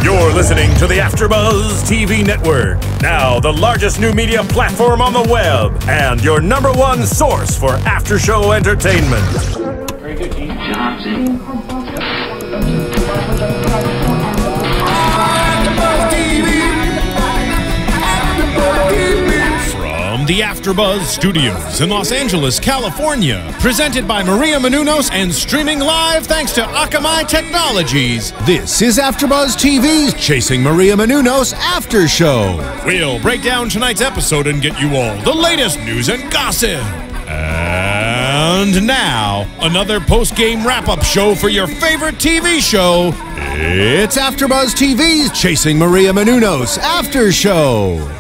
You're listening to the AfterBuzz TV network. Now, the largest new media platform on the web and your #1 source for after-show entertainment. Very good, Keith Johnson. From the AfterBuzz Studios in Los Angeles, California, presented by Maria Menounos and streaming live thanks to Akamai Technologies. This is AfterBuzz TV's Chasing Maria Menounos After Show. We'll break down tonight's episode and get you all the latest news and gossip. And now, another post-game wrap-up show for your favorite TV show. It's AfterBuzz TV's Chasing Maria Menounos After Show.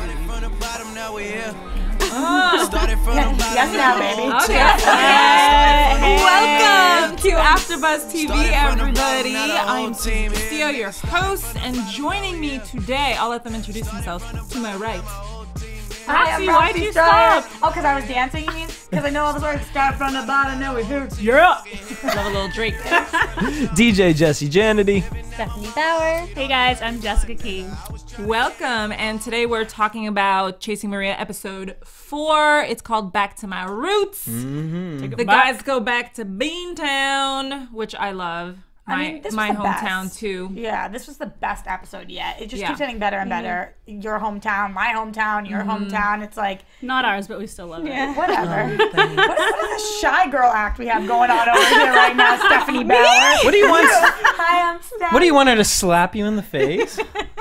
Yes, now, baby. Okay. Welcome to AfterBuzz TV, everybody. I'm Susie Castillo, your host, and joining me today, I'll let them introduce themselves. To my right. Roxy, why'd you stop? Oh, because I was dancing, you mean? Because I know all the words. Start from the bottom, now it hurts. You're up. Love a little Drake there. DJ Jesse Janedy. Bauer. Hey guys, I'm Jessica King. Welcome, and today we're talking about Chasing Maria episode 4. It's called Back to My Roots. The guys go back to Beantown, which I love. My hometown too. Yeah, this was the best episode yet. It just keeps getting better and better. Your hometown, my hometown, your hometown. It's like not ours, but we still love it. Whatever. What is this shy girl act we have going on over here right now, Stephanie Bauer? What do you want? Hi, I'm Steph. What do you want her to slap you in the face?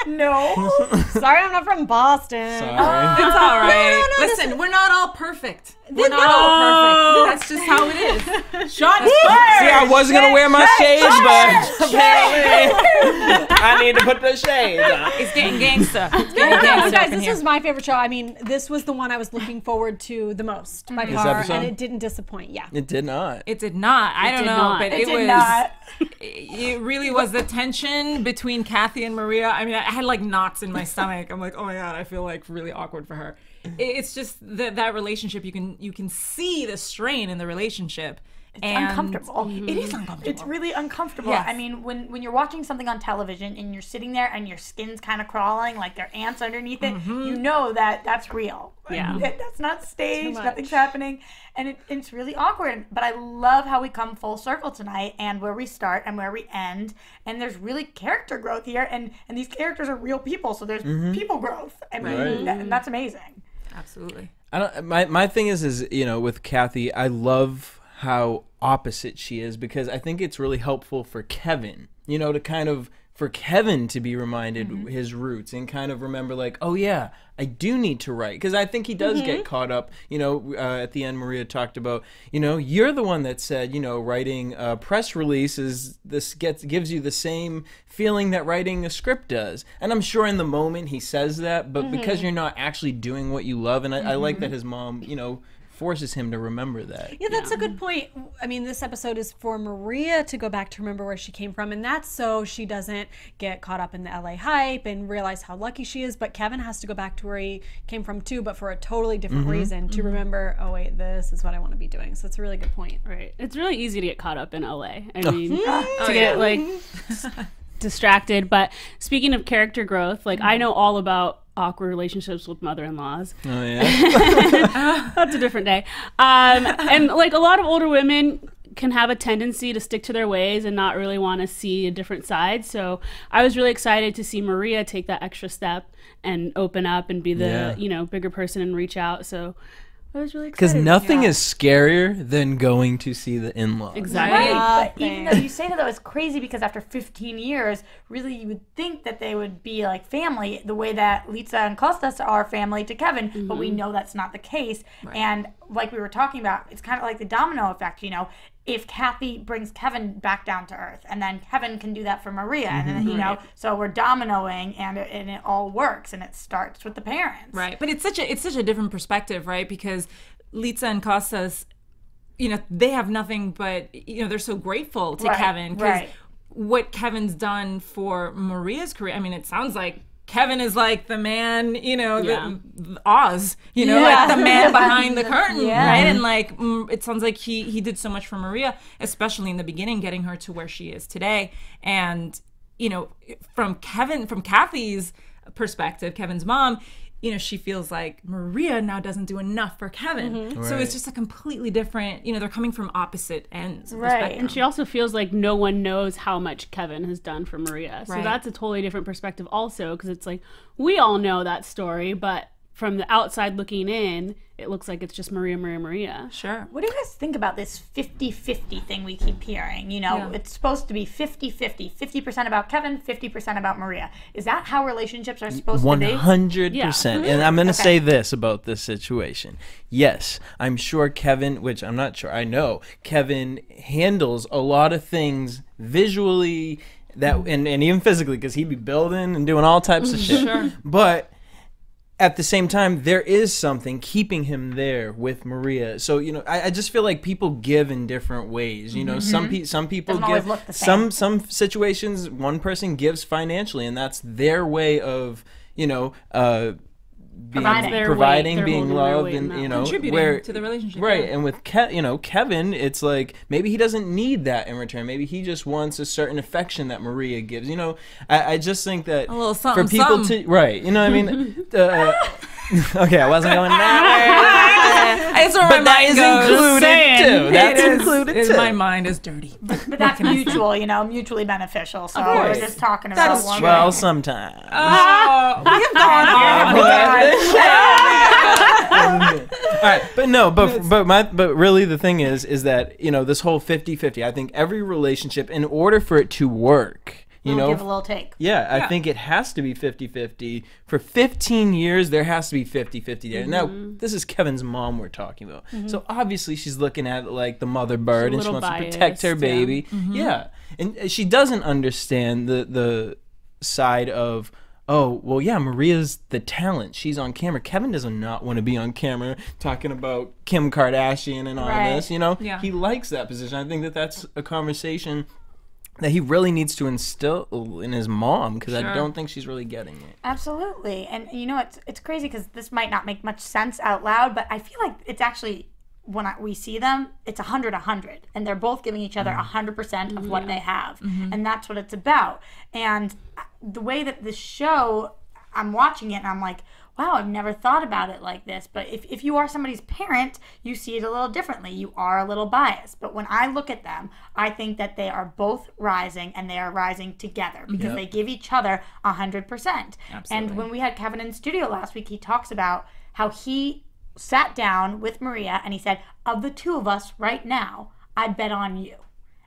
No. Sorry, I'm not from Boston. Sorry. It's all right. No, listen, we're not all perfect. We're not all perfect. That's just how it is. Shots fired. See, I was gonna wear my shades, but apparently I need to put the shades on. It's getting gangsta. It's No, getting gangsta guys, up in this here. was my favorite show. I mean, this was the one I was looking forward to the most by far, episode? and it didn't disappoint. Yeah. It did not. It did not. I don't know, but it was. Not. It really was the tension between Kathy and Maria. I mean, I had like knots in my stomach. I'm like, oh my god, I feel like really awkward for her. It's just that relationship. You can see the strain in the relationship. It's uncomfortable. It is uncomfortable. It's really uncomfortable. Yes. I mean, when you're watching something on television and you're sitting there and your skin's kind of crawling, like there are ants underneath it, you know that that's real. Yeah. That's not staged. much. Nothing's happening. And it's really awkward. But I love how we come full circle tonight and where we start and where we end. And there's really character growth here. And these characters are real people. So there's people growth. I mean, and that's amazing. Absolutely. I don't. My thing is with Kathy, I love how opposite she is because I think it's really helpful for Keven. To kind of for Keven to be reminded his roots and kind of remember like, oh yeah, I do need to write, because I think he does get caught up. At the end, Maria talked about, you're the one that said, writing a press release gives you the same feeling that writing a script does. And I'm sure in the moment he says that, but because you're not actually doing what you love, and I like that his mom, forces him to remember that. Yeah, that's a good point. I mean, this episode is for Maria to go back to remember where she came from, and that's so she doesn't get caught up in the LA hype and realize how lucky she is. But Keven has to go back to where he came from too, but for a totally different reason, to remember, oh wait, this is what I want to be doing. So it's a really good point. Right. It's really easy to get caught up in LA. I mean, to get like distracted. But speaking of character growth, like I know all about awkward relationships with mother-in-laws. Oh yeah. That's a different day. And like a lot of older women can have a tendency to stick to their ways and not really want to see a different side. So I was really excited to see Maria take that extra step and open up and be the bigger person and reach out. So I was really excited. Because nothing is scarier than going to see the in-laws. Exactly. Right, but even though you say that, though, it's crazy because after 15 years, really you would think that they would be like family, the way that Litsa and Costas are family to Keven, but we know that's not the case. Right. And like we were talking about, it's kind of like the domino effect, if Kathy brings Keven back down to earth, and then Keven can do that for Maria, and then, so we're dominoing, and it all works, and it starts with the parents. Right, but it's such a different perspective, right? Because Litsa and Costas, they have nothing but, they're so grateful to Keven, because what Kevin's done for Maria's career, I mean, it sounds like Keven is like the man, the Oz, like the man behind the curtain, right? And like, it sounds like he did so much for Maria, especially in the beginning, getting her to where she is today. And you know, from Kathy's perspective, Kevin's mom, you know, she feels like Maria now doesn't do enough for Keven. So it's just a completely different, you know, they're coming from opposite ends of the spectrum. And she also feels like no one knows how much Keven has done for Maria. So that's a totally different perspective also, because it's like, we all know that story, but from the outside looking in, it looks like it's just Maria. Sure. What do you guys think about this 50-50 thing we keep hearing? You know, it's supposed to be 50-50. 50% about Keven, 50% about Maria. Is that how relationships are supposed to be? 100%. And I'm going to say this about this situation. Yes, I'm sure Keven, which I'm not sure, I know, Keven handles a lot of things visually that and even physically, because he'd be building and doing all types of shit. Sure. But at the same time, there is something keeping him there with Maria. So, you know, I just feel like people give in different ways. You know, some people give, some situations, one person gives financially, and that's their way of, you know, providing, being loved, and, you know, contributing to the relationship. Right. And with Keven, it's like maybe he doesn't need that in return. Maybe he just wants a certain affection that Maria gives. You know, I just think that a little something, for people to, right, you know what I mean? Okay, I wasn't going that way. But that is included too. That's included too. My mind is dirty. But that's mutual, you know, mutually beneficial. So we're just talking about one. Well, sometimes. We have gone All right, but no, but really the thing is that, you know, this whole 50-50, I think every relationship, in order for it to work, you know, give a little take. Yeah, I think it has to be 50-50. For 15 years, there has to be 50-50 there. Now, this is Kevin's mom we're talking about. So obviously she's looking at it like the mother bird, and she wants to protect her baby. Yeah. And she doesn't understand the side of, oh, well, yeah, Maria's the talent. She's on camera. Keven does not want to be on camera talking about Kim Kardashian and all this, you know? Yeah. He likes that position. I think that that's a conversation that he really needs to instill in his mom, because I don't think she's really getting it. Absolutely. And, you know, it's crazy because this might not make much sense out loud, but I feel like it's actually, when we see them, it's 100-100. And they're both giving each other 100% of what they have. And that's what it's about. And the way that the show, I'm watching it and I'm like, wow, I've never thought about it like this. But if you are somebody's parent, you see it a little differently. You are a little biased. But when I look at them, I think that they are both rising, and they are rising together because they give each other 100%. Absolutely. And when we had Keven in studio last week, he talks about how he sat down with Maria and he said, of the two of us right now, I bet on you.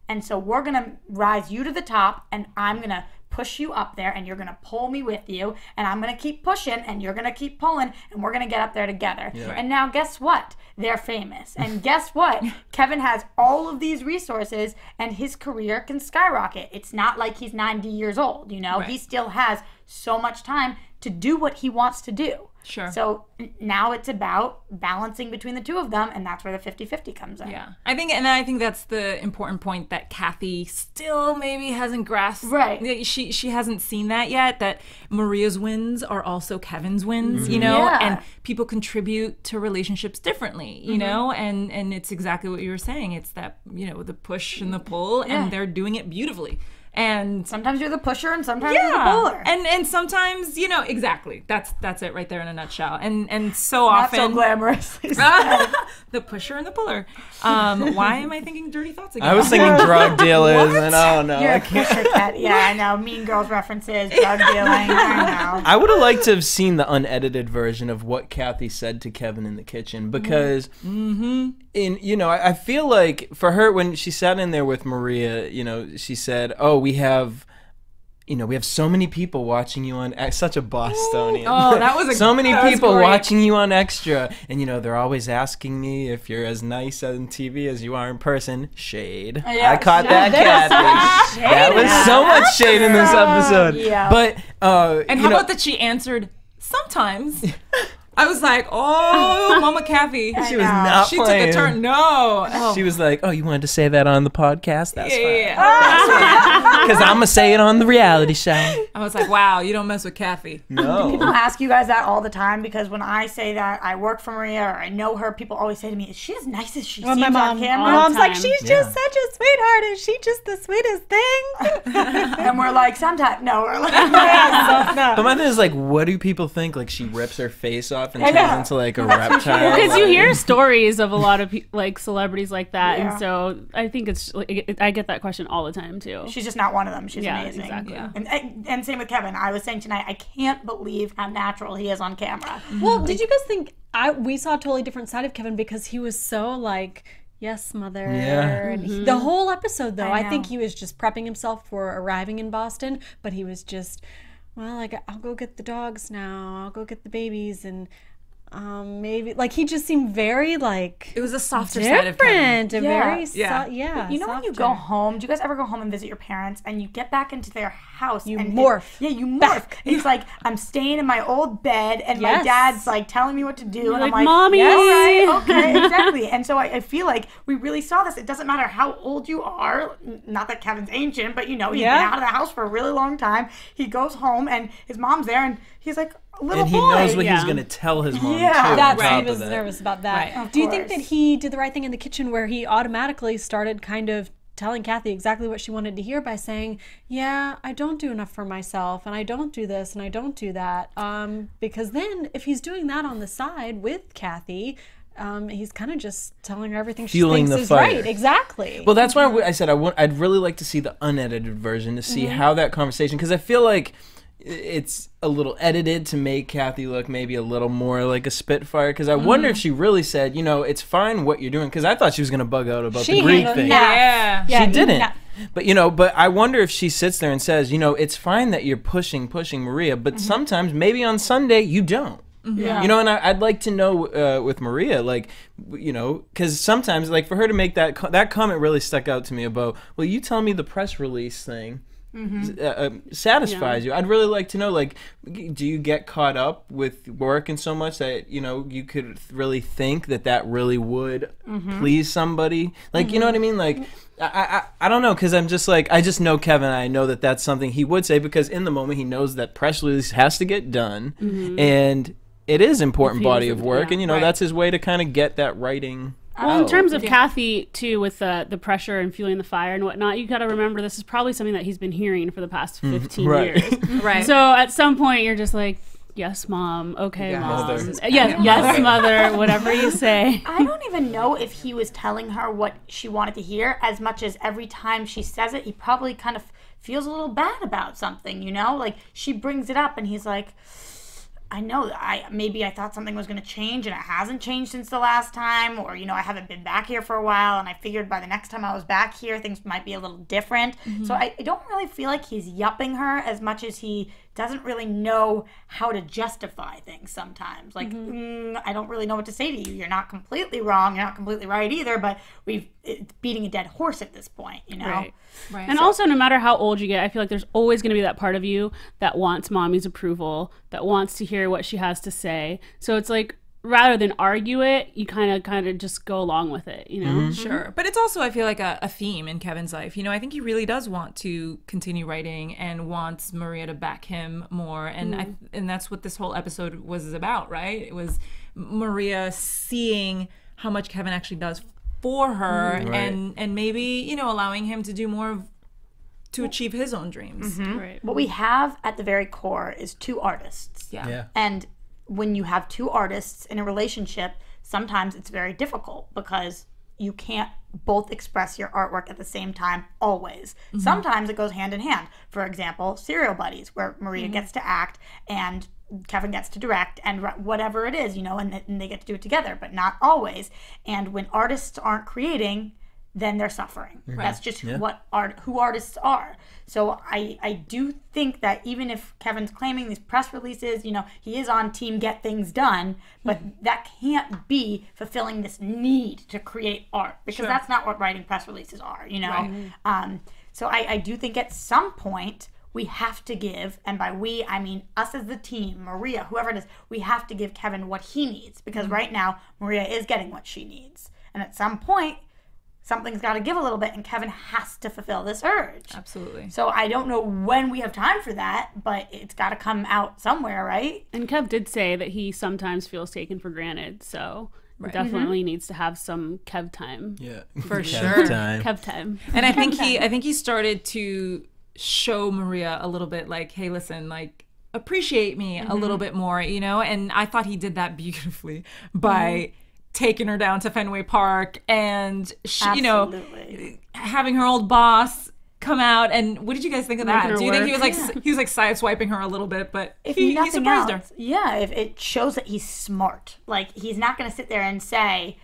And so we're going to rise you to the top, and I'm going to push you up there, and you're going to pull me with you, and I'm going to keep pushing, and you're going to keep pulling, and we're going to get up there together. Yeah. And now guess what? They're famous. And guess what? Keven has all of these resources, and his career can skyrocket. It's not like he's 90 years old, you know? He still has so much time to do what he wants to do. Sure. So now it's about balancing between the two of them, and that's where the 50-50 comes in. Yeah. I think that's the important point that Kathy still maybe hasn't grasped. Right. She hasn't seen that yet, that Maria's wins are also Kevin's wins, you know, and people contribute to relationships differently, you know, and it's exactly what you were saying. It's that, you know, the push and the pull, and they're doing it beautifully. And sometimes you're the pusher, and sometimes you're the puller. And sometimes, you know, exactly. That's it right there in a nutshell. And so often, not so glamorously. The pusher and the puller. Why am I thinking dirty thoughts again? I was thinking drug dealers, and oh no, you're a pusher cat. Yeah, I know. Mean Girls references, drug dealing. I know. I would have liked to have seen the unedited version of what Kathy said to Keven in the kitchen, because you know, I feel like for her, when she sat in there with Maria, you know, she said, "Oh, we have so many people watching you on such a Bostonian." Oh, that was so many people watching you on Extra, and you know, they're always asking me if you're as nice on TV as you are in person. Shade. Yeah, I caught that, Kathy. That was so much shade in this episode. Yeah. But and how about that she answered, sometimes. I was like, oh, Mama Kathy. She was not She playing. took a turn. No. Oh. She was like, oh, you wanted to say that on the podcast? That's fine. Yeah. Because I'm going to say it on the reality show. I was like, wow, you don't mess with Kathy. No. People ask you guys that all the time because when I say that I work for Maria or I know her, people always say to me, is she as nice as she seems on camera? My mom's like, she's just such a sweetheart. Is she just the sweetest thing? And we're like, sometimes, no, we're like, But my thing is like, what do people think? Like she rips her face off and turns into like a reptile? Because you hear stories of a lot of like celebrities like that, Yeah. and so I think it's like, I get that question all the time too. she's just not one of them. She's Yeah, amazing. exactly. Yeah. And same with Kevin. I was saying tonight, I can't believe how natural he is on camera. Well, did you guys think we saw a totally different side of Kevin because he was so like, yes, mother. Yeah. And the whole episode, though, I I think know. he was just prepping himself for arriving in Boston, but he was just, well, like, I'll go get the dogs now. I'll go get the babies, and maybe like he just seemed very like It was a softer side of Kevin. different and Yeah. very Yeah. yeah. You know when you go home, do you guys ever go home and visit your parents and you get back into their house? You and morph. Yeah, you morph. It's like I'm staying in my old bed and my Yes. dad's like telling me what to do. And I'm like, like, "Mommy." yeah, right, okay, exactly. And so I feel like we really saw this. It doesn't matter how old you are. Not that Kevin's ancient, but he's been out of the house for a really long time. He goes home and his mom's there and he's like, little And he boy. knows what he's Yeah. going to tell his mom, Yeah. too. on That's top he of was that. nervous about that. Right. Do you think course. that he did the right thing in the kitchen where he automatically started kind of telling Kathy exactly what she wanted to hear by saying, yeah, I don't do enough for myself and I don't do this and I don't do that. Because then if he's doing that on the side with Kathy, he's kind of just telling her everything she Fueling thinks the is fire. right. Exactly. Well, that's why I said I'd really like to see the unedited version to see how that conversation, because I feel like it's a little edited to make Kathy look maybe a little more like a spitfire, because I wonder if she really said, it's fine what you're doing, because I thought she was going to bug out about the Greek thing. Yeah. Yeah, She didn't. yeah. But I wonder if she sits there and says, it's fine that you're pushing Maria, but sometimes maybe on Sunday you don't. Yeah. And I'd like to know with Maria, like, because sometimes, like, for her to make that comment really stuck out to me about, well, you tell me the press release thing satisfies you. I'd really like to know, like, do you get caught up with work and so much that, you could really think that really would please somebody? Like, you know what I mean? Like, I don't know, because I'm just like, I just know Kevin. I know that that's something he would say, because in the moment he knows that press release has to get done, and it is important body of work, and that's his way to kind of get that writing. Well, in terms of Kathy, too, with the pressure and fueling the fire and whatnot, you got to remember this is probably something that he's been hearing for the past 15 years. Right. So at some point, you're just like, yes, Mom. Okay, Yeah, Mom. mother. Yes, Mother. Whatever you say. I don't even know if he was telling her what she wanted to hear as much as every time she says it, he probably kind of feels a little bad about something, Like, she brings it up and he's like, I know maybe I thought something was going to change and it hasn't changed since the last time, or I haven't been back here for a while and I figured by the next time I was back here things might be a little different. So I don't really feel like he's yupping her as much as he doesn't really know how to justify things sometimes. Like, I don't really know what to say to you. You're not completely wrong. You're not completely right either, but it's beating a dead horse at this point, Right. Right. And also, no matter how old you get, I feel like there's always going to be that part of you that wants mommy's approval, that wants to hear what she has to say. So it's like, rather than argue it, you kind of just go along with it, Sure. But it's also, I feel like, a theme in Kevin's life. I think he really does want to continue writing and wants Maria to back him more. And and that's what this whole episode was about, right? It was Maria seeing how much Kevin actually does for her, Right. and maybe, allowing him to do more to achieve his own dreams. Right. What we have at the very core is two artists. Yeah. And when you have two artists in a relationship, sometimes it's very difficult because you can't both express your artwork at the same time always. Sometimes it goes hand in hand. For example, Serial Buddies, where Maria gets to act and Kevin gets to direct and whatever it is, and they get to do it together, but not always. And when artists aren't creating, then they're suffering. That's just who artists are. So I do think that even if Kevin's claiming these press releases, he is on team get things done, but that can't be fulfilling this need to create art, because that's not what writing press releases are, So I do think at some point we have to give, and by we, I mean us as the team, Maria, whoever it is, we have to give Keven what he needs, because right now, Maria is getting what she needs. And at some point, something's got to give a little bit, and Keven has to fulfill this urge. Absolutely. So I don't know when we have time for that, but it's got to come out somewhere, right? And Kev did say that he sometimes feels taken for granted, so definitely needs to have some Kev time. Yeah, For sure. Kev time. And I think he started to show Maria a little bit like, hey, listen, like, appreciate me a little bit more, you know? And I thought he did that beautifully by taking her down to Fenway Park and, you know, having her old boss come out. And what did you guys think of that? Do you think he was like sideswiping her a little bit, but he surprised her? Yeah, if it shows that he's smart. Like, he's not going to sit there and say,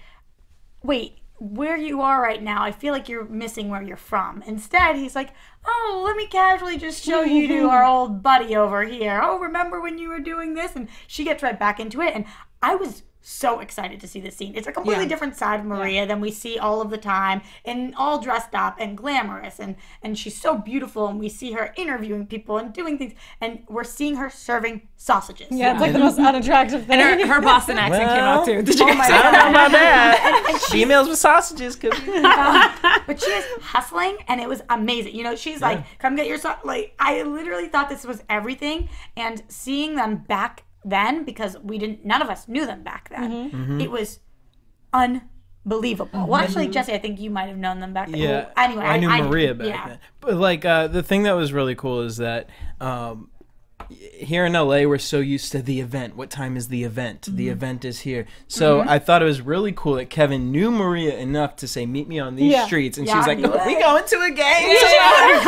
wait, where you are right now, I feel like you're missing where you're from. Instead, he's like, oh, let me casually just show you to our old buddy over here. Oh, remember when you were doing this? And she gets right back into it. And I was so excited to see this scene. It's a completely different side of Maria than we see all of the time, and all dressed up and glamorous, and she's so beautiful, and we see her interviewing people and doing things, and we're seeing her serving sausages. Yeah, it's like the most unattractive thing. And her Boston accent came out too. Did you guys I don't know about that. Females with sausages, cause but she is hustling, and it was amazing. You know, she's like, come get your like, I literally thought this was everything, and seeing them back then, because none of us knew them back then, it was unbelievable. Well, actually, Jesse, I think you might have known them back then. Yeah, well, anyway, I knew Maria back then. But like the thing that was really cool is that here in LA, we're so used to the event. What time is the event? The event is here. So I thought it was really cool that Keven knew Maria enough to say, meet me on these streets. And she's like, we going to a game tonight?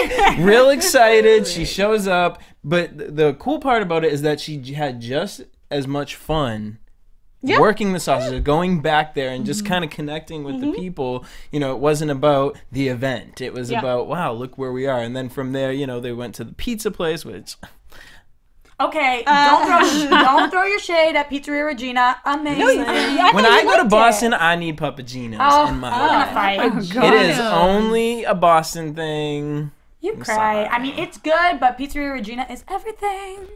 Okay. Real excited. She shows up. But the cool part about it is that she had just as much fun working the sausages, going back there and just kind of connecting with the people. You know, it wasn't about the event. It was about, wow, look where we are. And then from there, you know, they went to the pizza place, which... Okay, don't throw your shade at Pizzeria Regina. Amazing. When I go to Boston, I need Papagino's in my life. It is only a Boston thing. You cry. I mean, it's good, but Pizzeria Regina is everything.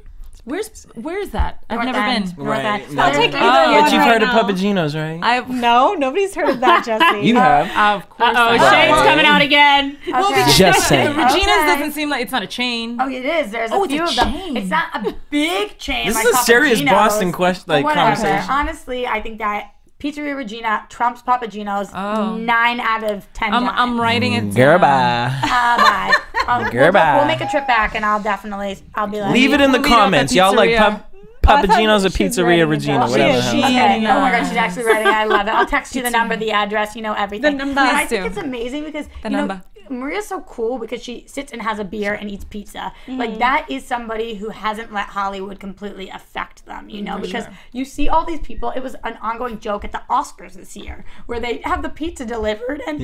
Where is that? I've never been. North End. I'll take either one. But you've heard of Papagino's, right? No, nobody's heard of that, Jesse. You have. Of course. Shade's coming out again. Okay. Just saying. Regina's doesn't seem like it's not a chain. Oh, it is. There's a few of them. It's not a big chain. This like is a serious Papagino's, Boston question, like conversation. Honestly, I think that Pizzeria Regina trumps Papagino's 9 out of 10 times. I'm writing it down. Goodbye. Bye. We'll make a trip back, and I'll be like, leave it in the comments. Y'all like Papagino's or Pizzeria Regina, whatever. Okay. Oh my God, she's actually writing. I love it. I'll text you the number, the address, you know, everything. The number. And I think it's amazing because number. Maria's so cool because she sits and has a beer and eats pizza. Like, that is somebody who hasn't let Hollywood completely affect them, you know, because you see all these people. It was an ongoing joke at the Oscars this year where they have the pizza delivered, and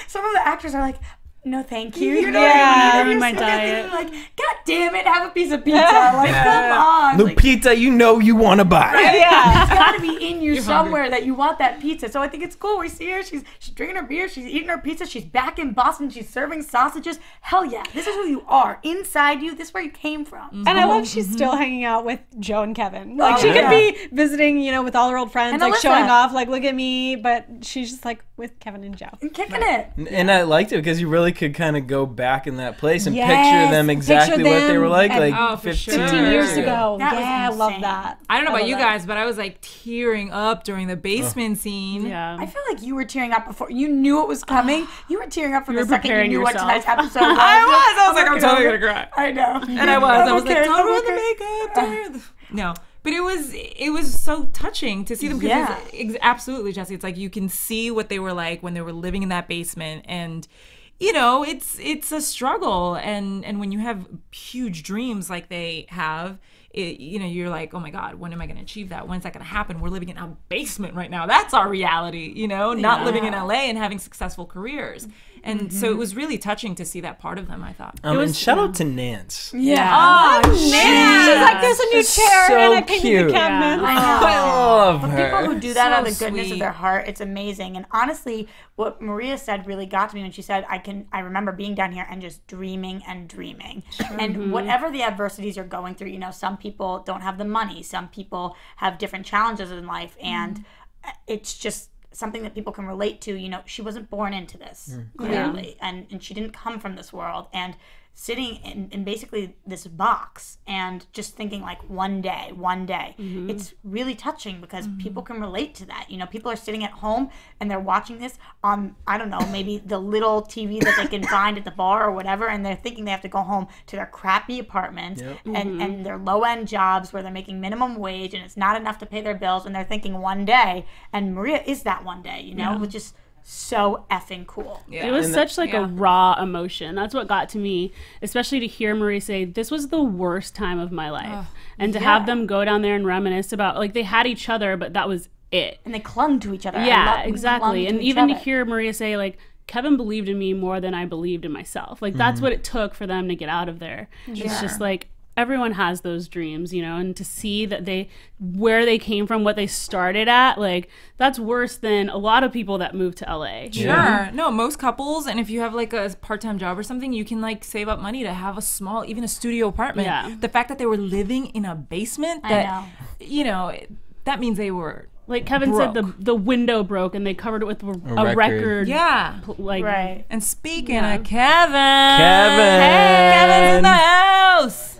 some of the actors are like, no, thank you. You know what I mean? In my diet. Like, God damn it, have a piece of pizza. Like, come on. Lupita, you know you want to buy. Right? Yeah. It's got to be in you somewhere that you want that pizza. So I think it's cool. We see her. She's drinking her beer. She's eating her pizza. She's back in Boston. She's serving sausages. Hell yeah. This is who you are. Inside you. This is where you came from. And I love she's still hanging out with Joe and Keven. Like, she could be visiting, you know, with all her old friends, and like showing off, like, look at me. But she's just like with Keven and Joe. And kicking it. And I liked it because you really could kind of go back in that place and picture them exactly what they were like 15 years ago. I love that. I don't know about you guys, but I was like tearing up during the basement scene. Yeah. I feel like you were tearing up before you knew it was coming. You were tearing up from the second you knew yourself. what tonight's episode was. I was like, I'm totally gonna cry. I know. And I was like, don't ruin the makeup. No. But it was so touching to see them because absolutely, Jesse. It's like you can see what they were like when they were living in that basement, and you know, it's a struggle, and when you have huge dreams like they have, you're like, oh my God, when am I going to achieve that? When's that going to happen? We're living in a basement right now. That's our reality, not living in LA and having successful careers. And so it was really touching to see that part of them, I thought. And shout out to Nance. Yeah. Oh, Nance. She's like, there's a new chair so and I painted cute. the cabinet. I love her. People who do that out of the So goodness sweet. of their heart, it's amazing. And honestly, what Maria said really got to me when she said, I remember being down here and just dreaming and dreaming. And whatever the adversities you're going through, some people don't have the money. Some people have different challenges in life. And it's just something that people can relate to. She wasn't born into this, clearly. And she didn't come from this world. And sitting in basically this box and just thinking like one day, it's really touching because people can relate to that. People are sitting at home and they're watching this on, I don't know, maybe the little TV that they can find at the bar or whatever, and they're thinking they have to go home to their crappy apartment and their low-end jobs where they're making minimum wage and it's not enough to pay their bills, and they're thinking one day, and Maria is that one day, which is so effing cool. It was such like a raw emotion. That's what got to me, especially to hear Marie say, this was the worst time of my life. And to have them go down there and reminisce about, like, they had each other, but that was it. And they clung to each other. Yeah, exactly. And even to hear Maria say, like, Keven believed in me more than I believed in myself. Like, that's what it took for them to get out of there. It's just like, everyone has those dreams, and to see that where they came from, what they started at, like, that's worse than a lot of people that move to LA. Sure. No, most couples, and if you have like a part-time job or something, you can like save up money to have a small, even a studio apartment. Yeah. The fact that they were living in a basement, that means they were, like Keven said, the window broke and they covered it with a record. Yeah. Right. And speaking of Keven. Hey, Kevin's in the house.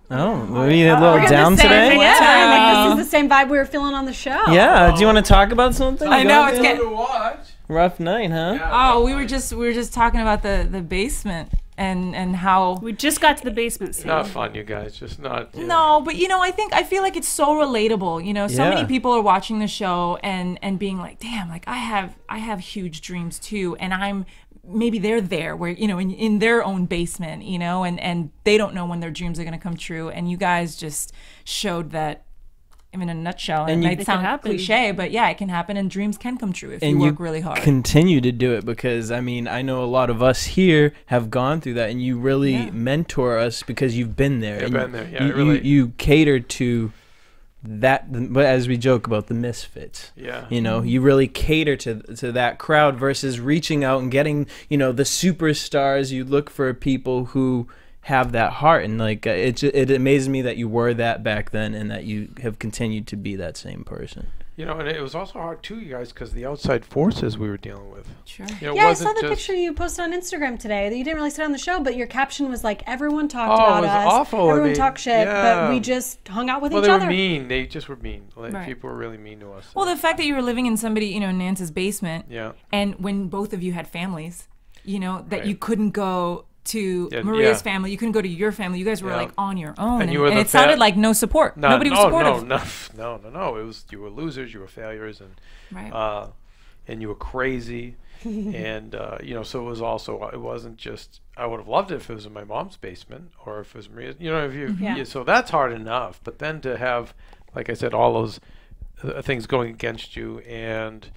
We need a little down today? Yeah, this is the same vibe we were feeling on the show. Yeah, do you want to talk about something? I know, it's getting rough night, huh? Yeah. We were just talking about the basement and how we just got to the basement scene. Not fun, you guys. Just not. No, but I feel like it's so relatable. So many people are watching the show and being like, damn, like I have huge dreams too, and maybe they're there where, in their own basement, and they don't know when their dreams are going to come true. And you guys just showed that, in a nutshell. And it might sound cliche, but yeah, it can happen, and dreams can come true if you work really hard. Continue to do it, because, I know a lot of us here have gone through that, and you really mentor us because you've been there. I've been there, you cater to that, but as we joke about the misfits, you really cater to that crowd versus reaching out and getting the superstars. You look for people who have that heart, and like it amazes me that you were that back then and that you have continued to be that same person. And it was also hard too, you guys, because the outside forces we were dealing with. Sure. I saw the picture you posted on Instagram today. That you didn't really sit on the show, but your caption was like, "Everyone talked about us. Awful. Everyone talked shit, but we just hung out with each other." Well, they were mean. They just were mean. Like, people were really mean to us. Well, the fact that you were living in somebody, Nance's basement, yeah, and when both of you had families, that you couldn't go to Maria's family, you couldn't go to your family. You guys were like on your own, and it sounded like no support. Nobody was supportive. No. It was, you were losers, you were failures, and you were crazy, and so it was also, it wasn't just, I would have loved it if it was in my mom's basement or if it was Maria's. So that's hard enough, but then to have, like I said, all those things going against you, and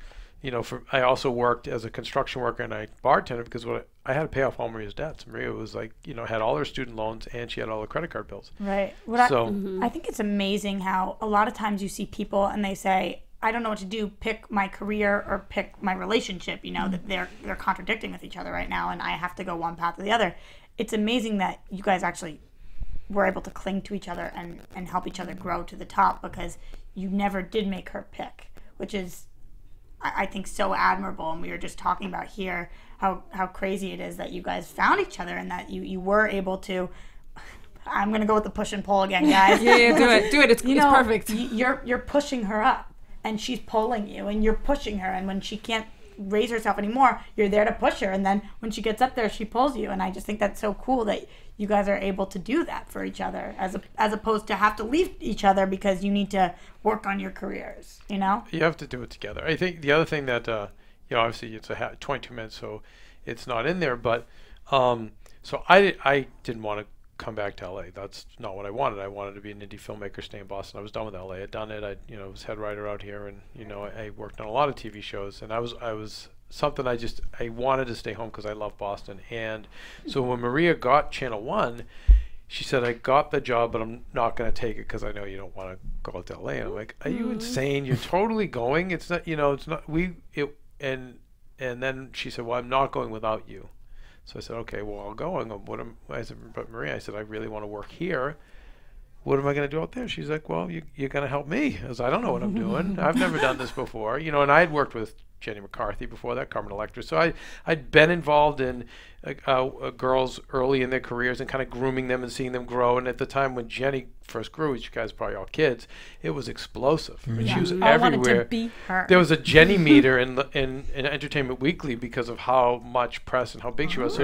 I also worked as a construction worker and I bartended because I had to pay off all Maria's debts. Maria was like, had all her student loans and she had all the credit card bills. Right. I think it's amazing how a lot of times you see people and they say, I don't know what to do, pick my career or pick my relationship, that they're contradicting with each other right now and I have to go one path or the other. It's amazing that you guys actually were able to cling to each other and help each other grow to the top, because you never did make her pick, which is, I think, so admirable. And we were just talking about here how crazy it is that you guys found each other and that you were able to. I'm gonna go with the push and pull again, guys. do it. It's perfect. You're pushing her up, and she's pulling you, and you're pushing her. And when she can't raise herself anymore, you're there to push her. And then when she gets up there, she pulls you. And I just think that's so cool that you guys are able to do that for each other, as opposed to have to leave each other because you need to work on your careers. You have to do it together. I think the other thing that obviously it's 22 minutes, so it's not in there, but so I didn't want to come back to LA. That's not what I wanted. I wanted to be an indie filmmaker, stay in Boston. I was done with LA. I'd done it. I was head writer out here, and I worked on a lot of TV shows, and I was something I wanted to stay home because I love Boston. And so when Maria got Channel 1, she said, I got the job, but I'm not going to take it because I know you don't want to go out to LA. And I'm like, are you insane? You're totally going. It's not, it's not, and then she said, well, I'm not going without you. So I said, okay, well, I'll go. I said, but Maria, I said, I really want to work here. What am I going to do out there? She's like, well, you're going to help me. I was, I don't know what I'm doing. I've never done this before. And I had worked with Jenny McCarthy before that, Carmen Electra. So I'd been involved in girls early in their careers and kind of grooming them and seeing them grow. And at the time when Jenny first grew, which you guys are probably all kids, it was explosive. I mean, she was everywhere. I wanted to be her. There was a Jenny meter in Entertainment Weekly because of how much press and how big she was.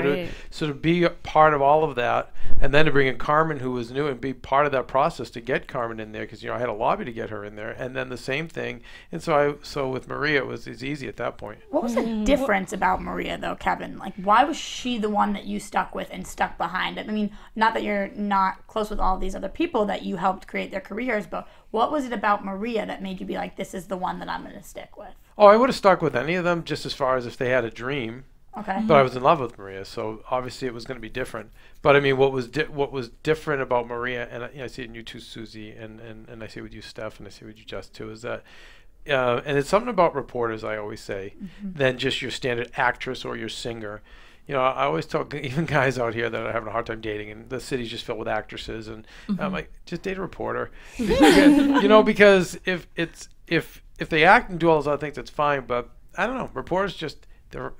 So to be a part of all of that, and then to bring in Carmen, who was new, and be part of that process to get Carmen in there, because I had a lobby to get her in there, and then the same thing. And so with Maria, it was easy at that point. What was the difference about Maria, though, Kevin? Like, why was she the one that you stuck with and stuck behind? I mean, not that you're not close with all these other people that you helped create their careers, but what was it about Maria that made you be like, this is the one that I'm going to stick with? Oh, I would have stuck with any of them, just as far as if they had a dream. Okay. But I was in love with Maria, so obviously it was going to be different. But I mean, what was different about Maria, and I see it in you too, Susie, and I see it with you, Steph, and I see it with you, Jess, too, is that, and it's something about reporters, I always say, than just your standard actress or your singer. I always tell even guys out here that are having a hard time dating, and the city's just filled with actresses, and I'm like, just date a reporter, because if they act and do all those other things, it's fine. But I don't know, reporters just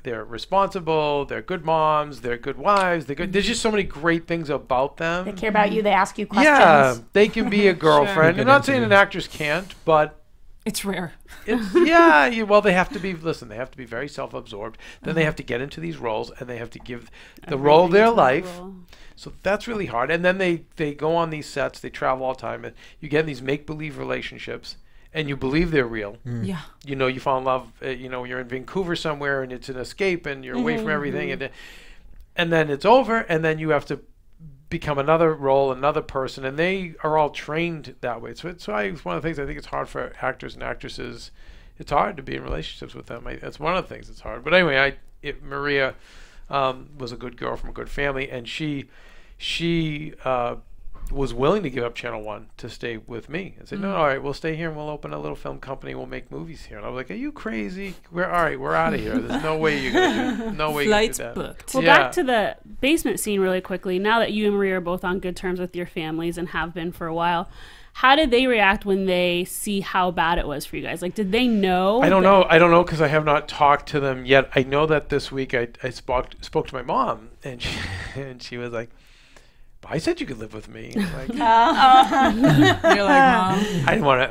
they're responsible, they're good moms, they're good wives, they're good. There's just so many great things about them. They care about you. They ask you questions. Yeah, they can be a girlfriend. I'm not saying an actress can't, but. It's rare. Well, they have to be, they have to be very self-absorbed. Then they have to get into these roles, and they have to give the role of their life. So that's really hard. And then they go on these sets, they travel all the time, and you get in these make-believe relationships, and you believe they're real. Yeah. You fall in love, you're in Vancouver somewhere, and it's an escape, and you're away from everything, and then it's over, and then you have to become another role, another person, and they are all trained that way. So it's one of the things I think it's hard for actors and actresses. It's hard to be in relationships with them. That's one of the things that's hard. But anyway, Maria was a good girl from a good family, and she was willing to give up Channel 1 to stay with me and say, no, all right, we'll stay here and we'll open a little film company. We'll make movies here. And I was like, are you crazy? We're out of here. There's no way you're going to do no way Flights you can do that. booked. Well, back to the basement scene really quickly. Now that you and Maria are both on good terms with your families and have been for a while, how did they react when they see how bad it was for you guys? Like, did they know? I don't know because I have not talked to them yet. I know that this week I spoke to my mom, and she was like, I said you could live with me. Like, You're like, Mom. I didn't want to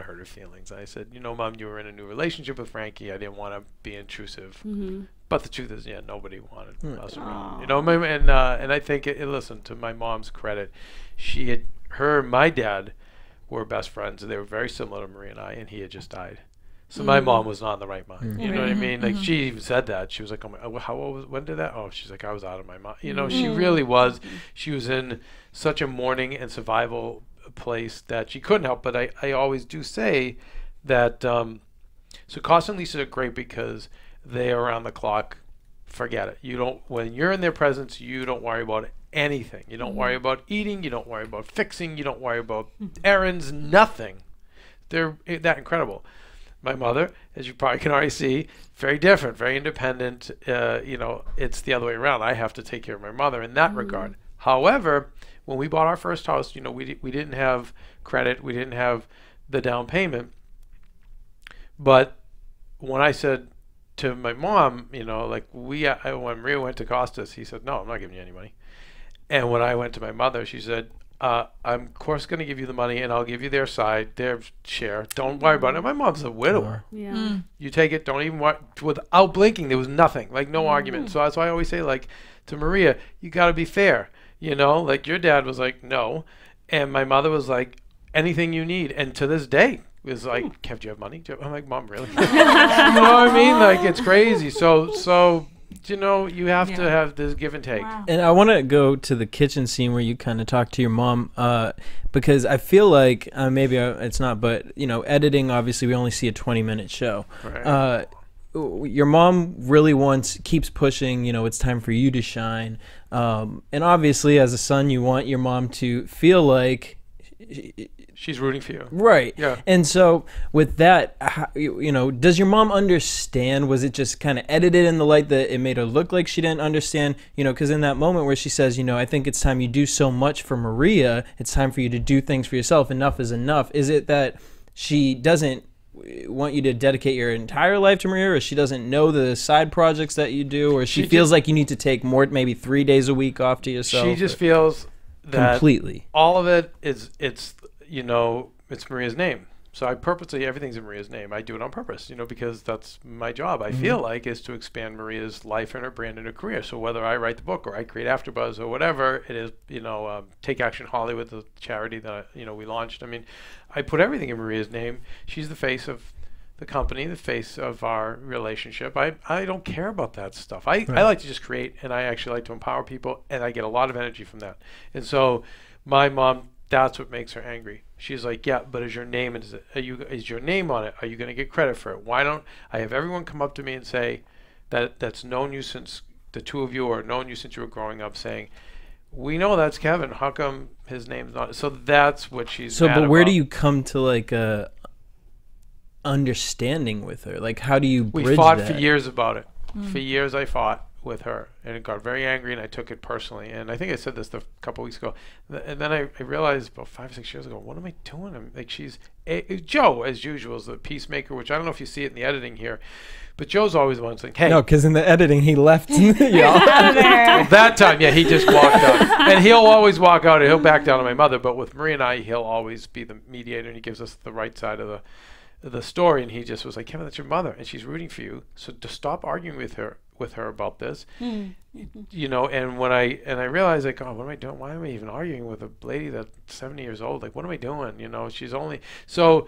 hurt her feelings. I said, Mom, you were in a new relationship with Frankie. I didn't want to be intrusive. But the truth is, nobody wanted us around. And I think, listen, to my mom's credit, my dad were best friends. They were very similar to Maria and I, and he had just died. So my mom was not in the right mind. You know what I mean? Like, she even said that. She was like, how old when did that? Oh, she's like, I was out of my mind. She really was. She was in such a mourning and survival place that she couldn't help. But I always do say that, so Costa and Lisa are great because they are around the clock. Forget it. When you're in their presence, you don't worry about anything. You don't worry about eating. You don't worry about fixing. You don't worry about errands, nothing. They're that incredible. My mother, as you probably can already see, very different, very independent. It's the other way around. I have to take care of my mother in that regard. However, when we bought our first house, we didn't have credit. We didn't have the down payment. But when I said to my mom, when Maria went to Costas, he said, no, I'm not giving you any money. And when I went to my mother, she said, I'm of course going to give you the money, and I'll give you their side, their share. Don't worry about it. My mom's a widower. Yeah. You take it. Don't even without blinking. There was nothing, no argument. So that's why I always say, to Maria, you got to be fair. Your dad was like, no, and my mother was like, anything you need. And to this day, was like, Kev, do you have money? I'm like, Mom, really? You know what I mean? It's crazy. So you know, you have to have this give and take. Wow. And I want to go to the kitchen scene where you kind of talk to your mom, because I feel like maybe it's not, but you know, editing, obviously we only see a 20-minute show. Right. Your mom really keeps pushing, you know, it's time for you to shine. And obviously as a son, you want your mom to feel like she's rooting for you. Right. Yeah. And so with that, you know, does your mom understand? Was it just kind of edited in the light that it made her look like she didn't understand? You know, because in that moment where she says, you know, I think it's time you do so much for Maria, it's time for you to do things for yourself. Enough is enough. Is it that she doesn't want you to dedicate your entire life to Maria, or she doesn't know the side projects that you do, or she feels like you need to take more, maybe 3 days a week off to yourself? She just feels that completely all of it it's you know, it's Maria's name. So I purposely, everything's in Maria's name. I do it on purpose, you know, because that's my job. I feel like is to expand Maria's life and her brand and her career. So whether I write the book or I create AfterBuzz or whatever it is, you know, Take Action Hollywood, the charity that, you know, we launched. I mean, I put everything in Maria's name. She's the face of the company, the face of our relationship. I don't care about that stuff. I like to just create, and I actually like to empower people, and I get a lot of energy from that. And so my mom, that's what makes her angry. She's like, yeah, but is your name is your name on it? Are you going to get credit for it? Why don't I have everyone come up to me and say that's known you since the two of you, or known you since you were growing up, saying, we know that's Keven. How come his name's not? So that's what she's mad but where about. do you come to like a understanding with her? Like, how do you bridge We fought that? for years about it. For years I fought with her, and it got very angry, and I took it personally. And I think I said this a couple weeks ago, and then I realized about 5 or 6 years ago, what am I doing? I'm like, Joe, as usual, is the peacemaker, which I don't know if you see it in the editing here, but Joe's always the one saying, hey. No, because in the editing he left. Out of there. Well, that time, yeah, he just walked out. And he'll always walk out, and he'll back down to my mother, but with Maria and I, he'll always be the mediator, and he gives us the right side of the story. And he just was like, Keven, that's your mother, and she's rooting for you, so to stop arguing with her about this, you know. And when I realized, like, oh, what am I doing? Why am I even arguing with a lady that's 70 years old? Like, what am I doing? You know, she's only, so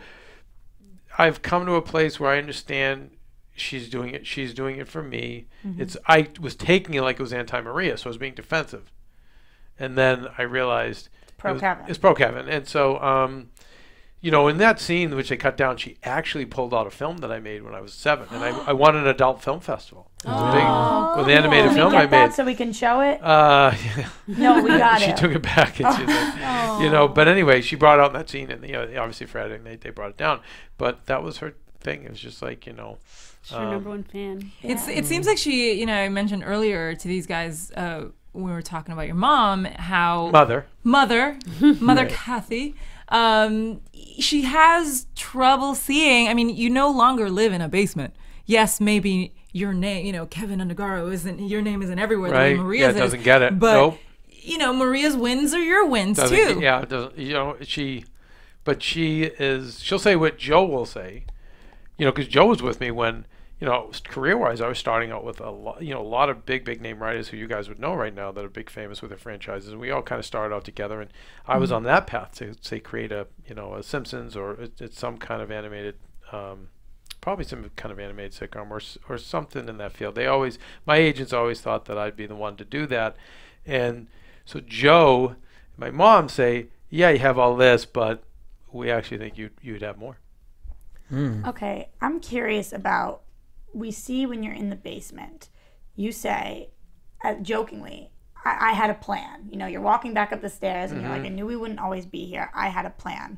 I've come to a place where I understand she's doing it for me. I was taking it like it was anti-Maria, so I was being defensive, and then I realized it's pro Keven. And so you know, in that scene which they cut down, she actually pulled out a film that I made when I was 7, and I won an adult film festival. It was big, with the animated film I made. So we can show it. Yeah. No, we got She it. took it back, and she's like, you know. But anyway, she brought out that scene, and you know, obviously for editing, they brought it down. But that was her thing. It was just like, you know. She's your number one fan. It seems like she, you know, I mentioned earlier to these guys when we were talking about your mom, how mother Kathy. She has trouble seeing. I mean, you no longer live in a basement. Yes, maybe your name, you know, Keven Undergaro your name isn't everywhere. Right. The way Maria's doesn't get it. But, nope. You know, Maria's wins are your wins too. Yeah, it doesn't, you know, she'll say what Joe will say, you know, because Joe was with me when, you know, career-wise, I was starting out with a lot of big name writers who you guys would know right now that are big famous with their franchises, and we all kind of started out together. And I was on that path to say create a Simpsons, or it's some kind of animated, probably some kind of animated sitcom or something in that field. My agents always thought that I'd be the one to do that, and so Joe, and my mom say, yeah, you have all this, but we actually think you'd have more. Okay, I'm curious about. We see when you're in the basement, you say, jokingly, I had a plan. You know, you're walking back up the stairs and you're like, I knew we wouldn't always be here. I had a plan.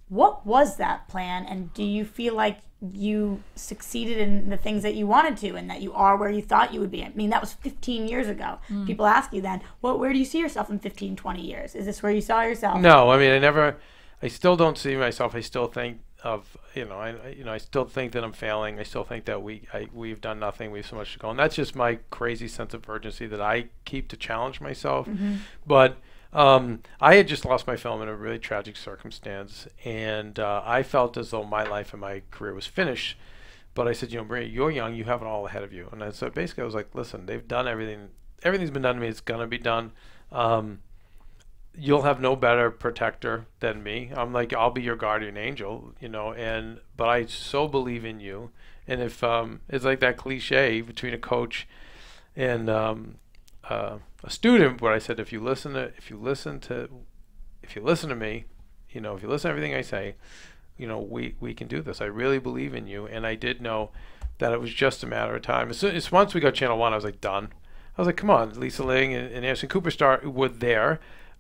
What was that plan? And do you feel like you succeeded in the things that you wanted to, and that you are where you thought you would be? I mean, that was 15 years ago. People ask you then, where do you see yourself in 15, 20 years? Is this where you saw yourself? No, I mean, I still don't see myself. I still think of, I still think that I'm failing. I still think that we've done nothing. We have so much to go, and that's just my crazy sense of urgency that I keep to challenge myself. But I had just lost my film in a really tragic circumstance, and I felt as though my life and my career was finished. But I said, Maria, you're young. You have it all ahead of you. And I said, basically, I was like, listen, they've done everything. Everything's been done to me. It's gonna be done. You'll have no better protector than me. I'm like, I'll be your guardian angel, but I so believe in you. And if it's like that cliche between a coach and a student where I said, if you listen to me, you know, if you listen to everything I say, you know, we can do this. I really believe in you. And I did know that it was just a matter of time. As once we got Channel 1, I was like, done. I was like, come on, Lisa Ling and Anderson Cooper were there.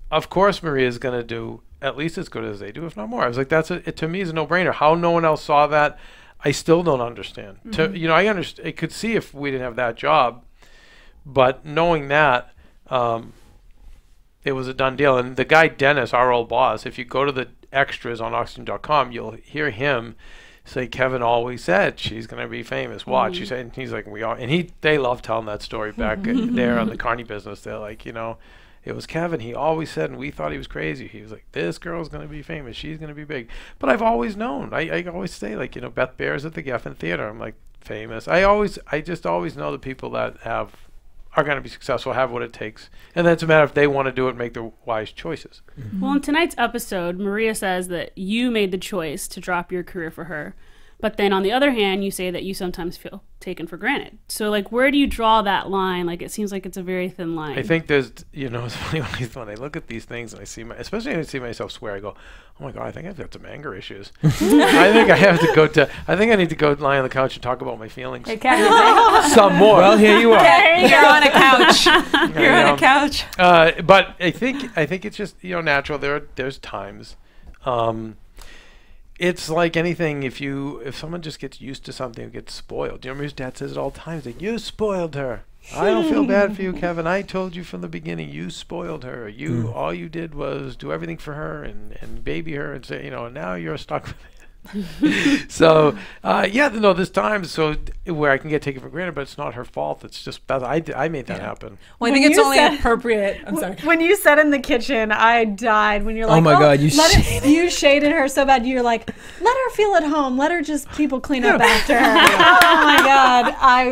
Of course, Maria's going to do at least as good as they do, if not more. I was like, it to me is a no-brainer. How no one else saw that, I still don't understand. You know, I could see if we didn't have that job, but knowing that, it was a done deal. And the guy Dennis, our old boss, if you go to the extras on oxygen.com, you'll hear him say, Keven always said she's going to be famous. Watch. He said, and he's like, we are. And they love telling that story back there on the Carney business. They're like, you know, it was Keven. He always said, and we thought he was crazy. He was like, this girl's going to be famous. She's going to be big. But I've always known. I always say, like, you know, Beth Bear's at the Geffen Theater. I'm like, famous. I just always know the people that are going to be successful, have what it takes. And then it's a matter if they want to do it, make the wise choices. Well, in tonight's episode, Maria says that you made the choice to drop your career for her. But then on the other hand, you say that you sometimes feel taken for granted. So, like, where do you draw that line? Like, it seems like it's a very thin line. I think there's, you know, it's funny when I look at these things and I see especially when I see myself swear, I go, oh my God, I think I've got some anger issues. I think I need to go lie on the couch and talk about my feelings. Some more. Well, here you are. You're on a couch. You're on a couch. But I think it's just, you know, natural. There's times. It's like anything. If someone just gets used to something, gets spoiled. You know, his dad says it all the time. He's like, you spoiled her. I don't feel bad for you, Keven. I told you from the beginning, you spoiled her. All you did was do everything for her and baby her and say, you know, now you're stuck with it. So there's times where I can get taken for granted, but it's not her fault. It's just I made that happen. Well, I think it's only appropriate. I'm sorry. When you said in the kitchen, I died. When you're like, oh my God, you shaded her so bad. You're like, let her feel at home. Let her just people clean up after her. Oh my God, I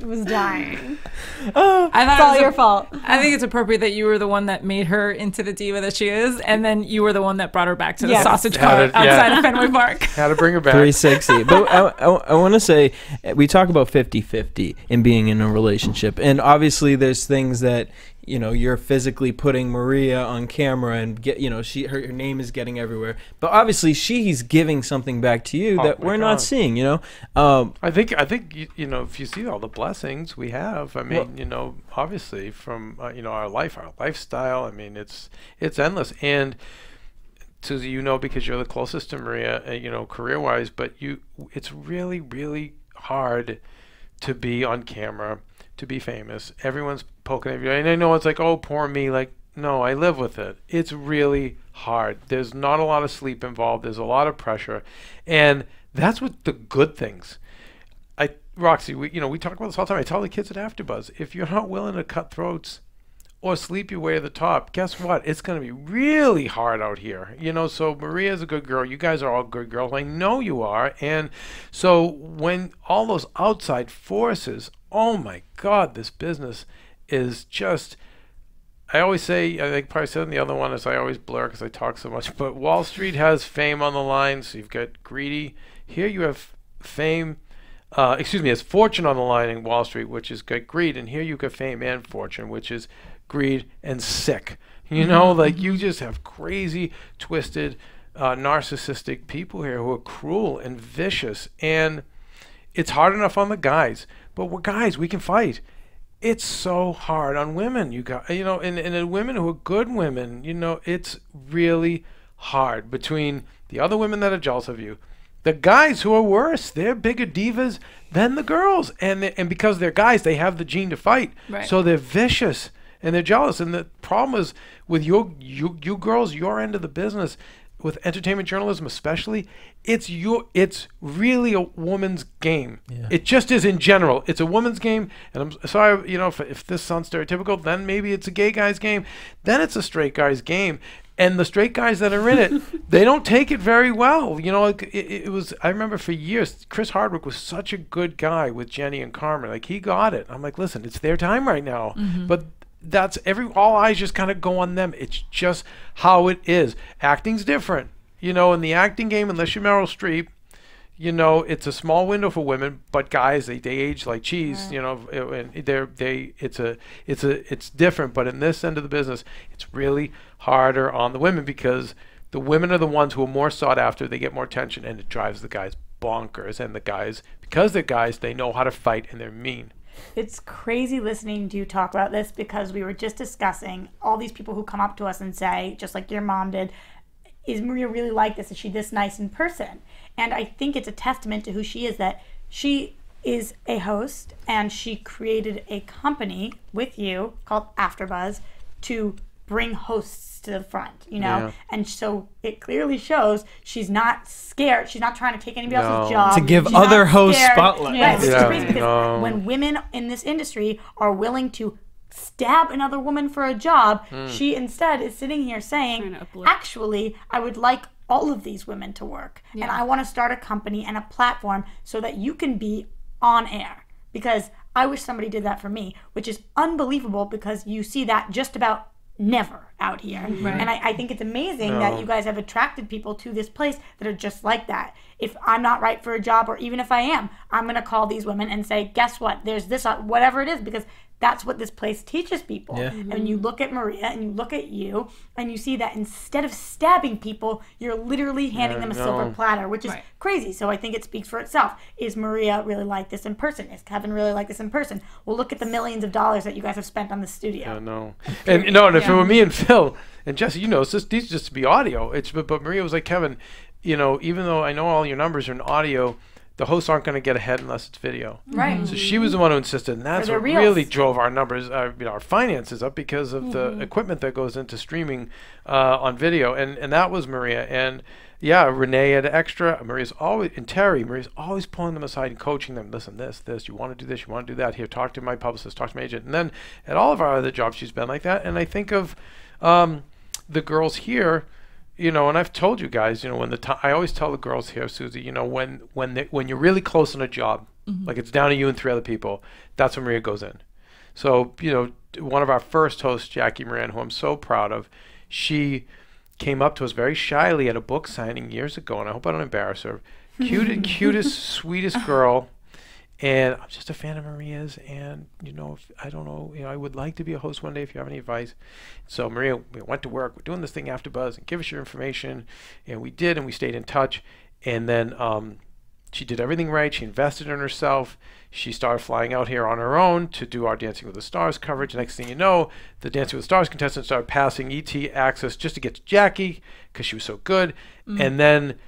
was dying. I thought it's all your fault. I think it's appropriate that you were the one that made her into the diva that she is, and then you were the one that brought her back to the sausage cart outside of Fenway Park. How to bring her back. 360. But I want to say, we talk about 50-50 in being in a relationship. And obviously there's things that, you know, you're physically putting Maria on camera and her name is getting everywhere. But obviously she's giving something back to you that we're not seeing, you know. I think you know, if you see all the blessings we have, I mean, you know, obviously from you know, our lifestyle, I mean, it's endless. And Susie, you know, because you're the closest to Maria, you know, career-wise, but it's really, really hard to be on camera, to be famous. Everyone's poking at you. And I know it's like, oh, poor me. Like, no, I live with it. It's really hard. There's not a lot of sleep involved. There's a lot of pressure. And that's what the good things. Roxy, we talk about this all the time. I tell the kids at AfterBuzz, if you're not willing to cut throats or sleep your way to the top, guess what? It's going to be really hard out here. You know, so Maria's a good girl. You guys are all good girls. I know you are. And so when all those outside forces, oh my God, this business is just, I always say, I think probably said in the other one, as I always blur because I talk so much, but Wall Street has fame on the line. So you've got greedy. Here you have fame. It's fortune on the line in Wall Street, which is got greed. And here you got fame and fortune, which is greed and sick. You know, like you just have crazy, twisted, narcissistic people here who are cruel and vicious. And it's hard enough on the guys, but we're guys, we can fight. It's so hard on women, you know, and the women who are good women, you know, it's really hard between the other women that are jealous of you. The guys who are worse, they're bigger divas than the girls. And because they're guys, they have the gene to fight. Right. So they're vicious and they're jealous. And the problem is with you girls, your end of the business, with entertainment journalism especially, it's really a woman's game. Yeah. It just is in general. It's a woman's game. And I'm sorry, you know, if this sounds stereotypical, then maybe it's a gay guy's game. Then it's a straight guy's game. And the straight guys that are in it, they don't take it very well. You know, it was, I remember for years, Chris Hardwick was such a good guy with Jenny and Carmen. Like, he got it. I'm like, listen, it's their time right now. But that's all eyes just kind of go on them. It's just how it is. Acting's different. You know, in the acting game, unless you're Meryl Streep, you know, it's a small window for women, but guys, they age like cheese, you know, and it's different. But in this end of the business, it's really harder on the women because the women are the ones who are more sought after. They get more attention, and it drives the guys bonkers. And the guys, because they're guys, they know how to fight, and they're mean. It's crazy listening to you talk about this because we were just discussing all these people who come up to us and say, just like your mom did, is Maria really like this? Is she this nice in person? And I think it's a testament to who she is, that she is a host and she created a company with you called AfterBuzz to bring hosts to the front, you know? And so it clearly shows she's not scared. She's not trying to take anybody else's job. To give other hosts spotlight. Right, which is crazy because when women in this industry are willing to stab another woman for a job, she instead is sitting here saying, actually, I would like all of these women to work. And I want to start a company and a platform so that you can be on air. Because I wish somebody did that for me, which is unbelievable because you see that just about never out here. And I think it's amazing that you guys have attracted people to this place that are just like that. If I'm not right for a job, or even if I am, I'm going to call these women and say, guess what? There's this, whatever it is, because that's what this place teaches people. And you look at Maria and you look at you and you see that instead of stabbing people, you're literally handing them a silver platter, which is crazy. So I think it speaks for itself. Is Maria really like this in person? Is Keven really like this in person? Well, look at the millions of dollars that you guys have spent on the studio. And you know, and if it were me and Phil and Jesse, you know, these just to be audio. But Maria was like, Keven, you know, even though I know all your numbers are in audio, the hosts aren't going to get ahead unless it's video. So she was the one who insisted, and that's what really drove our numbers, our finances up, because of the equipment that goes into streaming on video, and that was Maria. And yeah, Renee had extra. Maria's always, and Terry, Maria's always pulling them aside and coaching them. Listen, this, you want to do this, you want to do that. Here, talk to my publicist, talk to my agent. And then at all of our other jobs, she's been like that. And I think of the girls here. You know, and I've told you guys, you know, I always tell the girls here, Susie, you know, when you're really close in a job, like it's down to you and 3 other people, that's when Maria goes in. So, you know, one of our first hosts, Jackie Moran, who I'm so proud of, she came up to us very shyly at a book signing years ago, and I hope I don't embarrass her. Cutest, sweetest girl. And I'm just a fan of Maria's, and you know, I don't know, you know, I would like to be a host one day if you have any advice. So Maria, we went to work. We're doing this thing AfterBuzz, and give us your information, and we did, and we stayed in touch. And then she did everything right. She invested in herself. She started flying out here on her own to do our Dancing with the Stars coverage. Next thing you know, the Dancing with the Stars contestant started passing ET access just to get to Jackie because she was so good. And then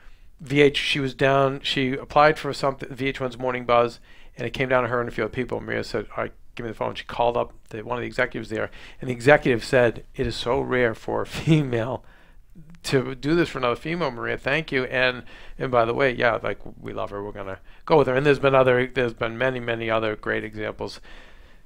she was down. She applied for something, VH1's Morning Buzz. And it came down to her and a few other people. Maria said, all right, give me the phone. She called up one of the executives there. And the executive said, it is so rare for a female to do this for another female, Maria. Thank you. And by the way, yeah, like, we love her. We're going to go with her. And there's been many, many other great examples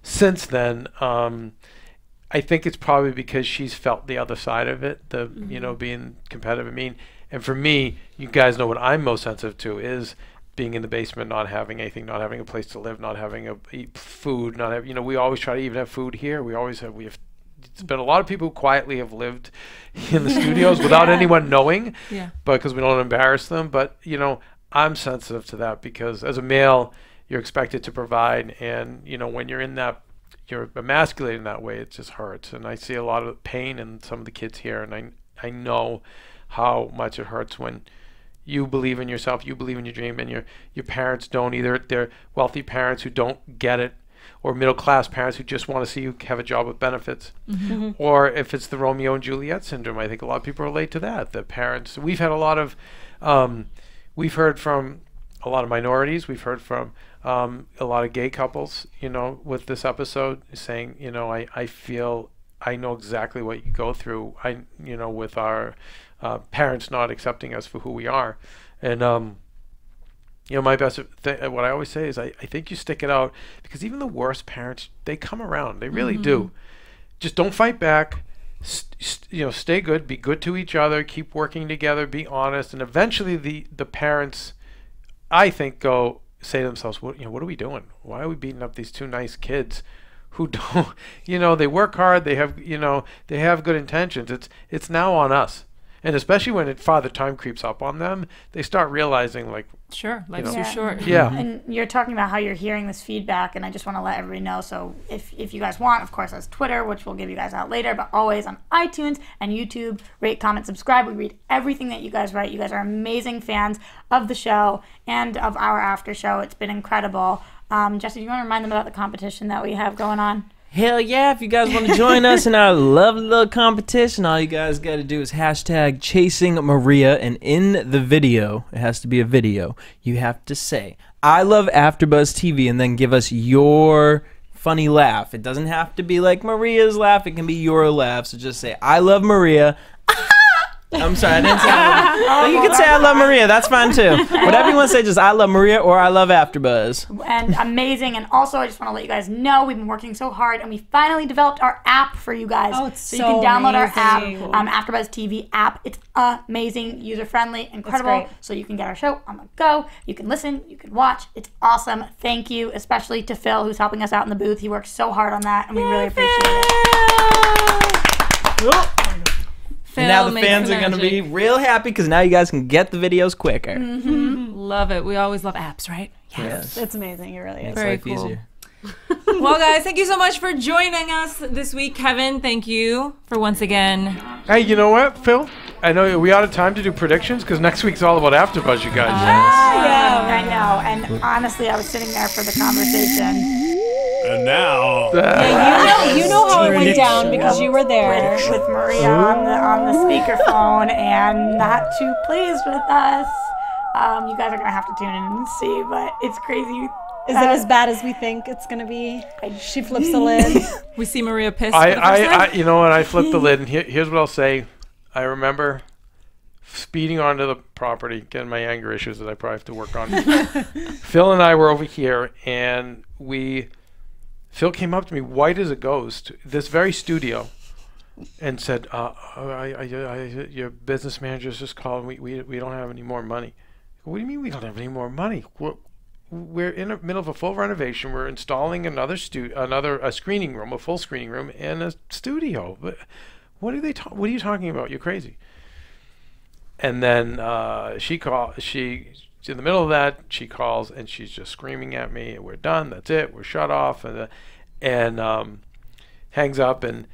since then. I think it's probably because she's felt the other side of it, you know, being competitive. I mean, and for me, you guys know what I'm most sensitive to is being in the basement, not having anything, not having a place to live, not having food, not have, you know, we always try to even have food here. We have it's been a lot of people who quietly have lived in the studios without anyone knowing, but because we don't embarrass them. But, you know, I'm sensitive to that because as a male, you're expected to provide. And, you know, when you're in that, you're emasculated in that way, it just hurts. And I see a lot of pain in some of the kids here. And I know how much it hurts when you believe in yourself, you believe in your dream, and your parents don't either. They're wealthy parents who don't get it, or middle-class parents who just want to see you have a job with benefits. Or if it's the Romeo and Juliet syndrome, I think a lot of people relate to that. The parents, we've had a lot of, we've heard from a lot of minorities, we've heard from a lot of gay couples, you know, with this episode, saying, you know, I feel, I know exactly what you go through, you know, with our parents not accepting us for who we are. And you know, my best what I always say is I think you stick it out, because even the worst parents, they come around, they really do. Just don't fight back, you know, stay good, be good to each other, keep working together, be honest, and eventually the parents, I think, say to themselves, what are we doing? Why are we beating up these 2 nice kids who don't, you know, they work hard, they have, you know, they have good intentions. It's now on us. And especially when Father Time creeps up on them, they start realizing, like, Sure, life's too short. Yeah. And you're talking about how you're hearing this feedback, and I just want to let everybody know. So if you guys want, of course, that's Twitter, which we'll give you guys out later, but always on iTunes and YouTube, rate, comment, subscribe. We read everything that you guys write. You guys are amazing fans of the show and of our after show. It's been incredible. Jesse, do you want to remind them about the competition that we have going on? Hell yeah, if you guys want to join us in our lovely little competition, all you guys got to do is hashtag Chasing Maria, and in the video, it has to be a video, you have to say, I love AfterBuzz TV, and then give us your funny laugh. It doesn't have to be like Maria's laugh, it can be your laugh, so just say, I love Maria. I'm sorry, I didn't say I love, but you can say I love Maria, that's fine too. Whatever you want to say, just I love Maria or I love AfterBuzz. And amazing. And also, I just want to let you guys know we've been working so hard, and we finally developed our app for you guys. Oh, it's so you can download amazing. our app, AfterBuzz TV app. It's amazing, user-friendly, incredible. So you can get our show on the go. You can listen, you can watch. It's awesome. Thank you, especially to Phil, who's helping us out in the booth. He works so hard on that, and we really appreciate it. And now the fans are going to be real happy because now you guys can get the videos quicker. Love it. We always love apps, right? Yes. It's amazing. It really is. Makes Very life cool. easier. Well, guys, thank you so much for joining us this week. Kevin, thank you for once again. Hey, you know what, Phil? I know we out of time to do predictions because next week's all about AfterBuzz, you guys. Yeah, I know. And honestly, I was sitting there for the conversation. And now, Yeah, you know how it went down because you were there. With Maria on the speakerphone and not too pleased with us. You guys are going to have to tune in and see, but it's crazy. Is it as bad as we think it's gonna be? She flips the lid. We see Maria pissed for the first time. You know what? I flipped the lid, and here's what I'll say. I remember speeding onto the property, getting my anger issues that I probably have to work on. Phil and I were over here, and Phil came up to me, white as a ghost, this very studio, and said, your business manager's just called, we don't have any more money. What do you mean we don't have any more money? We're in the middle of a full renovation. We're installing a screening room, a full screening room, and a studio. What are you talking about? You're crazy. And then she in the middle of that, she calls and she's just screaming at me. We're done. That's it. We're shut off. And hangs up. And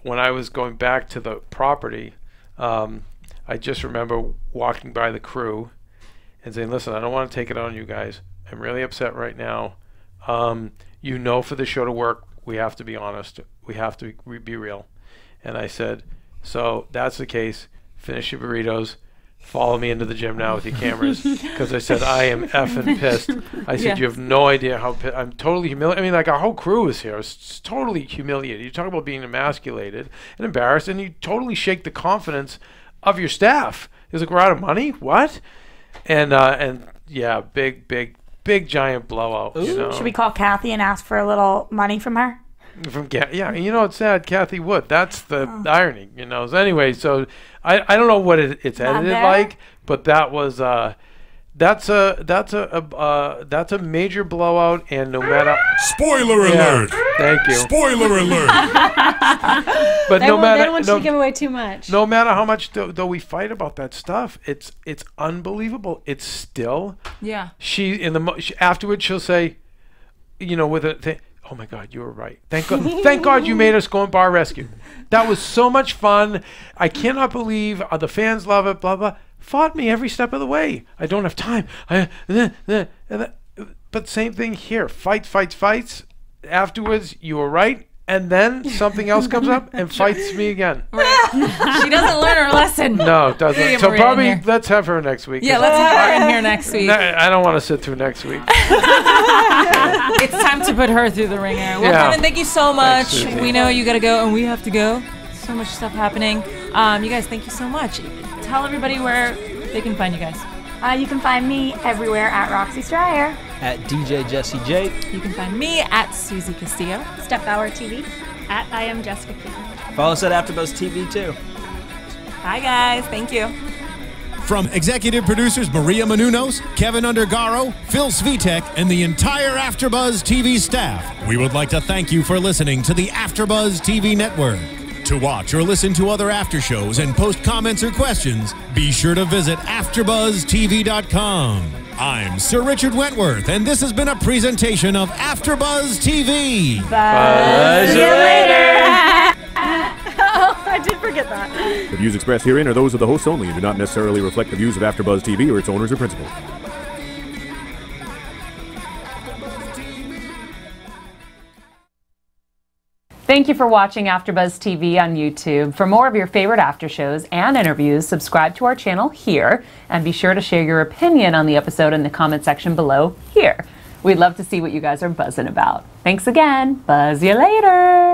when I was going back to the property, I just remember walking by the crew and saying, listen, I don't want to take it on you guys. I'm really upset right now. For the show to work, we have to be honest. We have to be real. And I said, so that's the case. Finish your burritos. Follow me into the gym now with your cameras. Because I said, I am effing pissed. I said, you have no idea how pissed. I'm totally humiliated. I mean, like, our whole crew is here. It's totally humiliated. You talk about being emasculated and embarrassed, and you totally shake the confidence of your staff. It's like, we're out of money? What? And yeah, big giant blowout. You know? Should we call Kathy and ask for a little money from her? Yeah, you know, it's sad. Kathy would. That's the irony, you know. So anyway, so I don't know what it's edited like, but that was that's a major blowout, and no matter spoiler alert. Thank you. Spoiler alert. But They don't want you to give away too much. No matter how much though we fight about that stuff, it's unbelievable. It's still afterwards she'll say, you know, with a thing. Oh my God, you were right. Thank God you made us go on Bar Rescue. That was so much fun. I cannot believe the fans love it, blah, blah. Fought me every step of the way. I don't have time. But same thing here. Fights. Afterwards, you were right. And then something else comes up and fights me again. Right. She doesn't learn her lesson. No, it doesn't. So probably let's have her next week. Yeah, let's have her in here next week. I don't want to sit through next week. It's time to put her through the ringer. Well, Kevin, thank you so much. Thanks, we know you got to go, and we have to go. So much stuff happening. You guys, thank you so much. Tell everybody where they can find you guys. You can find me everywhere at Roxy Striar. At DJ Jesse J. You can find me at Susie Castillo. Step Bauer TV. At I am Jessica King. Follow us at AfterBuzz TV too. Bye, guys. Thank you. From executive producers Maria Menounos, Kevin Undergaro, Phil Svitek, and the entire AfterBuzz TV staff, we would like to thank you for listening to the AfterBuzz TV network. To watch or listen to other after shows and post comments or questions, be sure to visit AfterBuzzTV.com. I'm Sir Richard Wentworth, and this has been a presentation of AfterBuzz TV. Buzz you later. Oh, I did forget that. The views expressed herein are those of the hosts only and do not necessarily reflect the views of AfterBuzz TV or its owners or principals. Thank you for watching AfterBuzz TV on YouTube. For more of your favorite after shows and interviews, subscribe to our channel here, and be sure to share your opinion on the episode in the comment section below here. We'd love to see what you guys are buzzing about. Thanks again. Buzz you later.